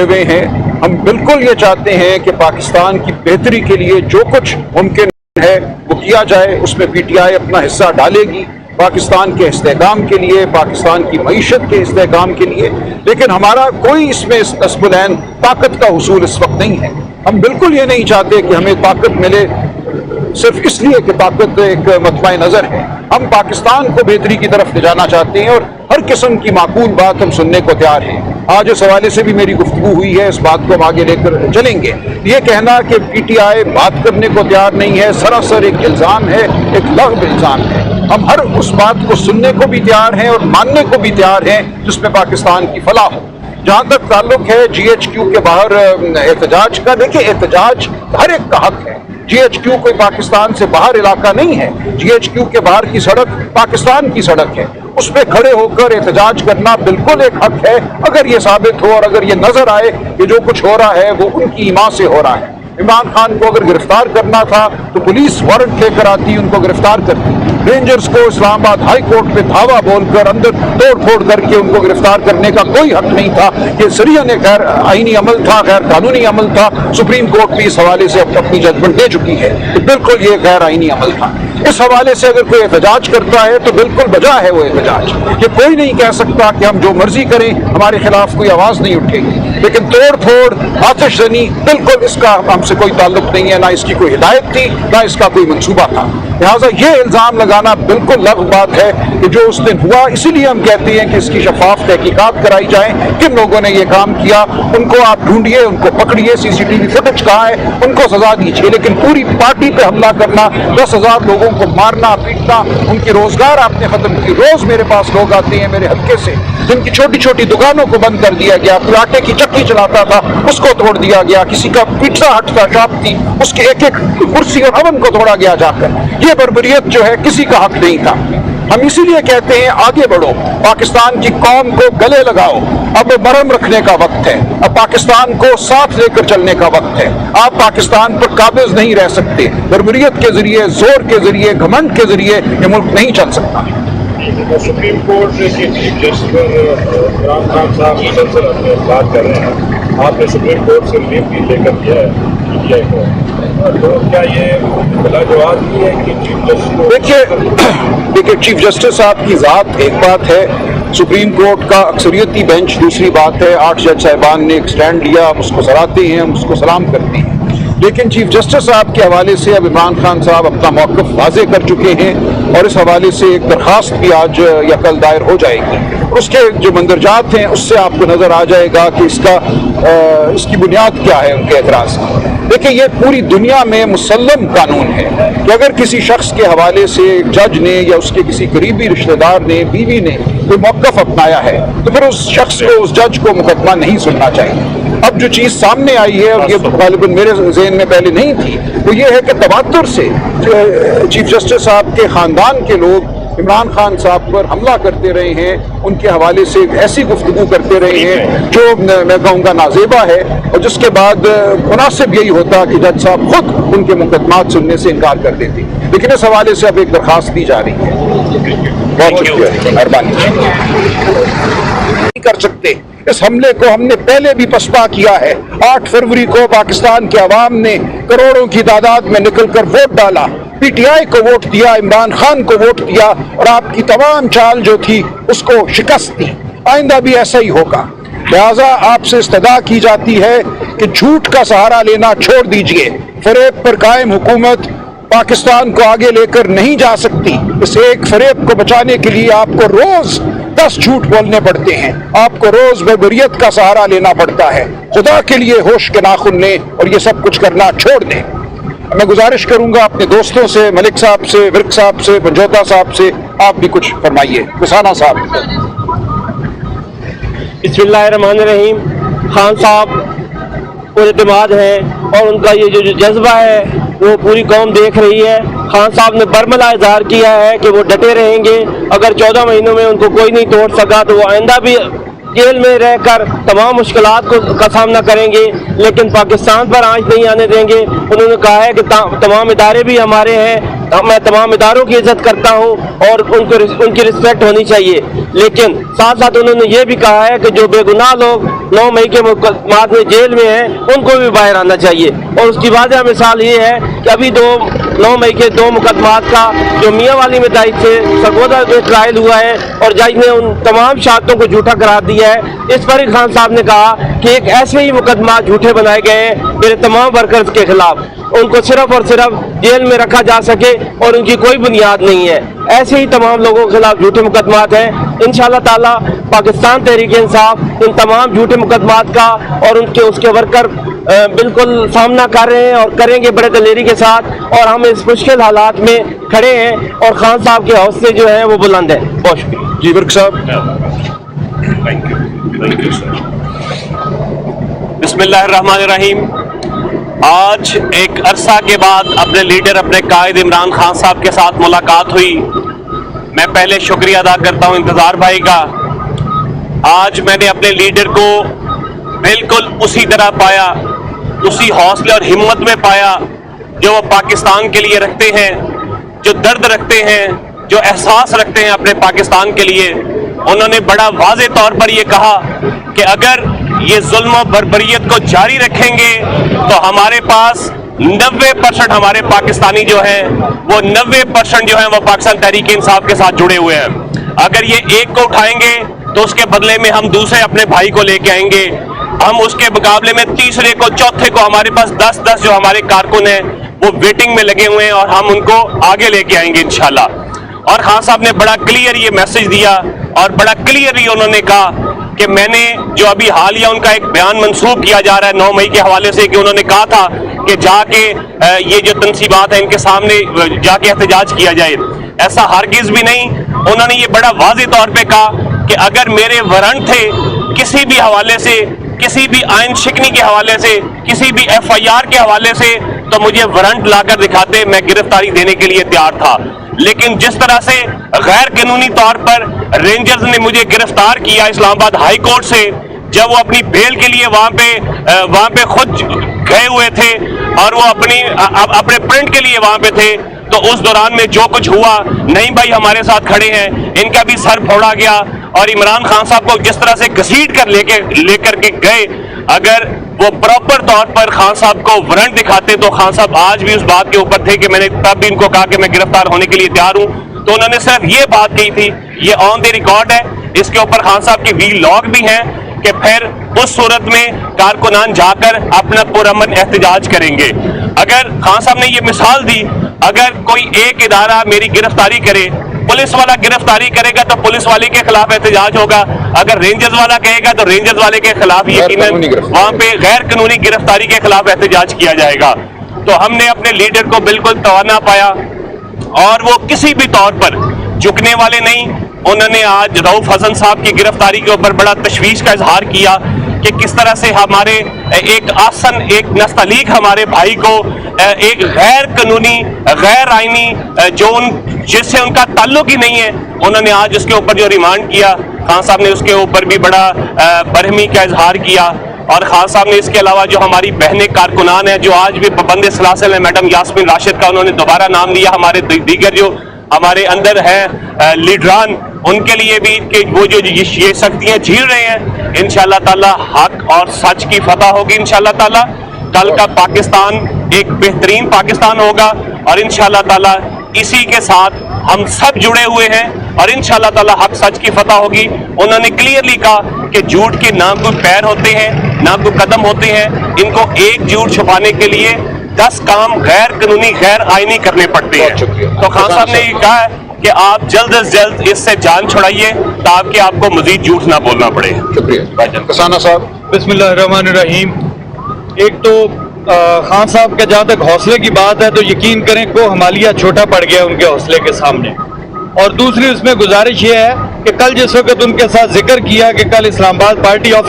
हुए हैं। हम बिल्कुल ये चाहते हैं कि पाकिस्तान की बेहतरी के लिए जो कुछ मुमकिन है वो किया जाए, उसमें PTI अपना हिस्सा डालेगी पाकिस्तान के इस्तेहकाम के लिए, पाकिस्तान की मईशत के इस्तेहकाम के लिए। लेकिन हमारा कोई इसमें नस्बुलैन ताकत का हुसूल इस वक्त नहीं है। हम बिल्कुल ये नहीं चाहते कि हमें ताकत मिले सिर्फ इसलिए कि ताकत एक मतबा नज़र है। हम पाकिस्तान को बेहतरी की तरफ ले जाना चाहते हैं और हर किस्म की माकूल बात हम सुनने को तैयार हैं। आज इस हवाले से भी मेरी गुफ्तगू हुई है, इस बात को हम आगे लेकर चलेंगे। ये कहना कि PTI बात करने को तैयार नहीं है सरासर एक इल्ज़ाम है, एक लग़्व इल्ज़ाम है। हम हर उस बात को सुनने को भी तैयार हैं और मानने को भी तैयार हैं जिसमें पाकिस्तान की फलाह हो। जहाँ तक ताल्लुक है GHQ के बाहर एहतजाज का, देखिए एहतजाज हर एक का हक है। GHQ कोई पाकिस्तान से बाहर इलाका नहीं है। GHQ के बाहर की सड़क पाकिस्तान की सड़क है, उस पर खड़े होकर एहतजाज करना बिल्कुल एक हक है। अगर ये साबित हो और अगर ये नजर आए कि जो कुछ हो रहा है वो उनकी ईमा से हो रहा है। इमरान खान को अगर गिरफ्तार करना था तो पुलिस वारंट लेकर आती, उनको गिरफ्तार करती। रेंजर्स को इस्लामाबाद हाई कोर्ट पे धावा बोलकर अंदर तोड़ फोड़ करके उनको गिरफ्तार करने का कोई हक नहीं था। ये शरिया ने गैर आईनी अमल था, गैर कानूनी अमल था। सुप्रीम कोर्ट भी इस हवाले से अपनी जजमेंट दे चुकी है कि बिल्कुल ये गैर आईनी अमल था। इस हवाले से अगर कोई एहतजाज करता है तो बिल्कुल बजा है वो एहतजाज। ये कोई नहीं कह सकता कि हम जो मर्जी करें हमारे खिलाफ कोई आवाज नहीं उठेगी। लेकिन तोड़ फोड़, आतिशजनी, बिल्कुल इसका हमसे कोई ताल्लुक नहीं है, ना इसकी कोई हिदायत थी, ना इसका कोई मंसूबा था। लिहाजा ये इल्जाम लगाना बिल्कुल लग़्व बात है कि जो उस दिन हुआ। इसीलिए हम कहते हैं कि इसकी शफाफ तहकीकात कराई जाए। किन लोगों ने ये काम किया उनको आप ढूंढिए, उनको पकड़िए, CCTV फुटेज कहाँ है उनको सजा दीजिए। लेकिन पूरी पार्टी पे हमला करना, 10,000 लोगों को मारना पीटना, उनकी रोजगार आपने खत्म की। रोज मेरे पास लोग आते हैं मेरे हल्के से जिनकी छोटी छोटी दुकानों को बंद कर दिया गया। कोई आटे की चक्की चलाता था उसको तोड़ दिया गया, किसी का पिज्जा हट था शॉप थी उसके एक एक कुर्सी और अवन को तोड़ा गया जाकर। ये बर्बरियत जो है किसी का हक नहीं था। हम इसीलिए कहते हैं आगे बढ़ो, पाकिस्तान की कौम को गले लगाओ। अब मरहम रखने का वक्त है, अब पाकिस्तान को साथ लेकर चलने का वक्त है। आप पाकिस्तान पर काबिज नहीं रह सकते। बर्बरियत के जरिए, जोर के जरिए, घमंड के जरिए ये मुल्क नहीं चल सकता। सुप्रीम कोर्ट के चीफ जस्टिस इमरान खान साहब मुसलसल बात कर रहे हैं। आपने सुप्रीम कोर्ट से रिलीफ भी लेकर दिया है PTI को, तो क्या ये बला जवाब नहीं है कि चीफ जस्टिस देखिए चीफ जस्टिस साहब की ज़ात एक बात है, सुप्रीम कोर्ट का अक्सरियती बेंच दूसरी बात है। 8 जज साहिबान ने एक स्टैंड लिया, हम उसको सराहते हैं, हम उसको सलाम करते हैं। लेकिन चीफ जस्टिस साहब के हवाले से अब इमरान खान साहब अपना मौक़िफ़ वाज़े कर चुके हैं और इस हवाले से एक दरख्वास्त भी आज या कल दायर हो जाएगी। उसके जो मंदरजात हैं उससे आपको नज़र आ जाएगा कि इसकी बुनियाद क्या है उनके एतराज़ की। देखिए ये पूरी दुनिया में मुसल्लम कानून है कि अगर किसी शख्स के हवाले से जज ने या उसके किसी करीबी रिश्तेदार ने, बीवी ने कोई मौक़िफ़ अपनाया है तो फिर उस शख्स को, उस जज को मुकदमा नहीं सुनना चाहिए। अब जो चीज़ सामने आई है और ये गालिबन मेरे ज़हन में पहले नहीं थी, वो ये है कि तवातुर से चीफ जस्टिस साहब के ख़ानदान के लोग इमरान खान साहब पर हमला करते रहे हैं, उनके हवाले से ऐसी गुफ्तगू करते रहे हैं जो मैं कहूँगा नाजेबा है। और जिसके बाद मुनासिब यही होता कि जज साहब खुद उनके मुकदमात सुनने से इनकार कर देते। लेकिन इस हवाले से अब एक दरख्वास्त दी जा रही है। बहुत शुक्रिया, मेहरबानी। नहीं कर सकते, इस हमले को हमने पहले भी पसपा किया है। 8 फरवरी को पाकिस्तान के अवाम ने करोड़ों की तादाद में निकलकर वोट डाला, PTI को वोट दिया, इमरान खान को वोट दिया और आपकी तमाम चाल जो थी उसको शिकस्त दी। आइंदा भी ऐसा ही होगा। लिहाजा आपसे इस्तदा की जाती है कि झूठ का सहारा लेना छोड़ दीजिए। फरेब पर कायम हुकूमत पाकिस्तान को आगे लेकर नहीं जा सकती। इस एक फरेब को बचाने के लिए आपको रोज 10 झूठ बोलने पड़ते हैं, आपको रोज बर्बरियत का सहारा लेना पड़ता है। खुदा के लिए होश के नाखुन लें और ये सब कुछ करना छोड़ दें। मैं गुजारिश करूंगा अपने दोस्तों से, मलिक साहब से, विर्क साहब से, पंजोता साहब से, आप भी कुछ फरमाइए। हुसैना साहब। बिस्मिल्लाहिर्रहमानिर्रहीम। खान साहब को एतमाद है और उनका ये जो जज्बा है वो पूरी कौम देख रही है। खान साहब ने बरमला इजहार किया है कि वो डटे रहेंगे। अगर 14 महीनों में उनको कोई नहीं तोड़ सका तो वो आइंदा भी जेल में रहकर तमाम मुश्किलात का सामना करेंगे, लेकिन पाकिस्तान पर आंच नहीं आने देंगे। उन्होंने कहा है कि तमाम इदारे भी हमारे हैं, मैं तमाम इदारों की इज्जत करता हूँ और उनकी रिस्पेक्ट होनी चाहिए, लेकिन साथ साथ उन्होंने ये भी कहा है कि जो बेगुनाह लोग 9 मई के मुकदमात में जेल में हैं उनको भी बाहर आना चाहिए। और उसकी वाज़ह मिसाल ये है कि अभी 9 मई के 2 मुकदमात का जो मियाँ वाली में दायित्व से सरगोदा में ट्रायल हुआ है और जज ने उन तमाम शहादतों को झूठा करार दिया है। इस पर खान साहब ने कहा कि एक ऐसे ही मुकदमा झूठे बनाए गए हैं मेरे तमाम वर्कर्स के खिलाफ, उनको सिर्फ और सिर्फ जेल में रखा जा सके और उनकी कोई बुनियाद नहीं है। ऐसे ही तमाम लोगों के खिलाफ झूठे मुकदमात हैं। इंशाअल्लाह ताला पाकिस्तान तहरीक इंसाफ इन तमाम झूठे मुकदमात का और उसके वर्कर बिल्कुल सामना कर रहे हैं और करेंगे बड़े दलेरी के साथ, और हम इस मुश्किल हालात में खड़े हैं और खान साहब के हौसले जो हैं वो बुलंद हैं। बहुत शुक्रिया जी वर्क साहब। Thank you sir. बिस्मिल्लाहिर्रहमानिर्रहीम। आज एक अरसा के बाद अपने लीडर अपने कायद इमरान खान साहब के साथ मुलाकात हुई। मैं पहले शुक्रिया अदा करता हूं इंतज़ार भाई का। आज मैंने अपने लीडर को बिल्कुल उसी तरह पाया, उसी हौसले और हिम्मत में पाया जो वो पाकिस्तान के लिए रखते हैं, जो दर्द रखते हैं, जो एहसास रखते हैं अपने पाकिस्तान के लिए। उन्होंने बड़ा वाज़े तौर पर ये कहा कि अगर ये जुल्म और बर्बरियत को जारी रखेंगे तो हमारे पास 90% हमारे पाकिस्तानी जो हैं वो 90% जो हैं वो पाकिस्तान तहरीक इंसाफ के साथ जुड़े हुए हैं। अगर ये एक को उठाएंगे तो उसके बदले में हम दूसरे अपने भाई को लेके आएंगे, हम उसके मुकाबले में तीसरे को, चौथे को, हमारे पास 10-10 जो हमारे कारकुन हैं वो वेटिंग में लगे हुए हैं और हम उनको आगे लेके आएंगे इंशाल्लाह। और खान साहब ने बड़ा क्लियर ये मैसेज दिया और बड़ा क्लियरली उन्होंने कहा कि मैंने जो अभी हालिया उनका एक बयान मंसूब किया जा रहा है 9 मई के हवाले से, कि उन्होंने कहा था कि जाके ये जो तंसीबात है इनके सामने जाके एहतजाज किया जाए, ऐसा हरगिज भी नहीं। उन्होंने ये बड़ा वाज़े तौर पे कहा कि अगर मेरे वारंट थे किसी भी हवाले से, किसी भी आइन शिकनी के हवाले से, किसी भी FIR के हवाले से, तो मुझे वारंट लाकर दिखाते, मैं गिरफ्तारी देने के लिए तैयार था। लेकिन जिस तरह से गैर कानूनी तौर पर रेंजर्स ने मुझे गिरफ्तार किया इस्लामाबाद हाई कोर्ट से, जब वो अपनी बेल के लिए वहां पे खुद गए हुए थे और वो अपने प्रिंट के लिए वहां पे थे, तो उस दौरान में जो कुछ हुआ, नहीं भाई हमारे साथ खड़े हैं, इनका भी सर फोड़ा गया और इमरान खान साहब को जिस तरह से घसीट कर लेकर के गए, अगर वो प्रॉपर तौर पर खान साहब को वारंट दिखाते तो खान साहब आज भी उस बात के ऊपर थे कि मैंने तब भी इनको कहा कि मैं गिरफ्तार होने के लिए तैयार हूं। तो उन्होंने सिर्फ ये बात कही थी, ये ऑन द रिकॉर्ड है, इसके ऊपर खान साहब की वीलॉग भी है कि फिर उस सूरत में कारकुनान जाकर अपना पुरअमन एहतजाज करेंगे। अगर खान साहब ने ये मिसाल दी, अगर कोई एक इदारा मेरी गिरफ्तारी करे, पुलिस वाला गिरफ्तारी करेगा तो पुलिस वाले के खिलाफ एहतजाज होगा, अगर रेंजर्स वाला कहेगा तो रेंजर्स वाले के खिलाफ यकीनन वहां पे गैर कानूनी गिरफ्तारी के खिलाफ एहतजाज किया जाएगा। तो हमने अपने लीडर को बिल्कुल तवाना पाया और वो किसी भी तौर पर झुकने वाले नहीं। उन्होंने आज रऊफ हसन साहब की गिरफ्तारी के ऊपर बड़ा तशवीश का इजहार किया कि किस तरह से हमारे एक आसन, एक नस्तलीक हमारे भाई को एक गैर कानूनी, गैर आईनी जिससे उनका ताल्लुक ही नहीं है, उन्होंने आज उसके ऊपर जो रिमांड किया, खान साहब ने उसके ऊपर भी बड़ा बरहमी का इजहार किया। और खान साहब ने इसके अलावा जो हमारी बहनें कारकुनान हैं जो आज भी पाबंद सलासिल है, मैडम यास्मीन राशिद का उन्होंने दोबारा नाम लिया, हमारे दीगर जो हमारे अंदर है लीडरान, उनके लिए भी कि वो जो ये शक्तियां झील रहे हैं, इंशाअल्लाह ताला हक और सच की फतह होगी। इंशाअल्लाह ताला कल का पाकिस्तान एक बेहतरीन पाकिस्तान होगा और इंशाअल्लाह ताला इसी के साथ हम सब जुड़े हुए हैं और इंशाअल्लाह ताला हक सच की फतह होगी। उन्होंने क्लियरली कहा कि झूठ के ना कोई पैर होते हैं ना कोई कदम होते हैं, इनको एक झूठ छुपाने के लिए 10 काम गैर कानूनी, गैर आईनी करने पड़ते हैं। तो खान साहब ने ये कहा है कि आप जल्द से जल्द इससे जान छुड़ाइए ताकि आपको मजीद झूठ ना बोलना पड़े। शुक्रिया कसाना साहब। बिस्मिल्लाहिर्रहमानिर्रहीम। एक तो खान साहब के जहाँ तक हौसले की बात है तो यकीन करें को हमालिया छोटा पड़ गया उनके हौसले के सामने। और दूसरी उसमें गुजारिश ये है कि कल जिस वक्त उनके साथ जिक्र किया कि कल इस्लामाबाद पार्टी ऑफिस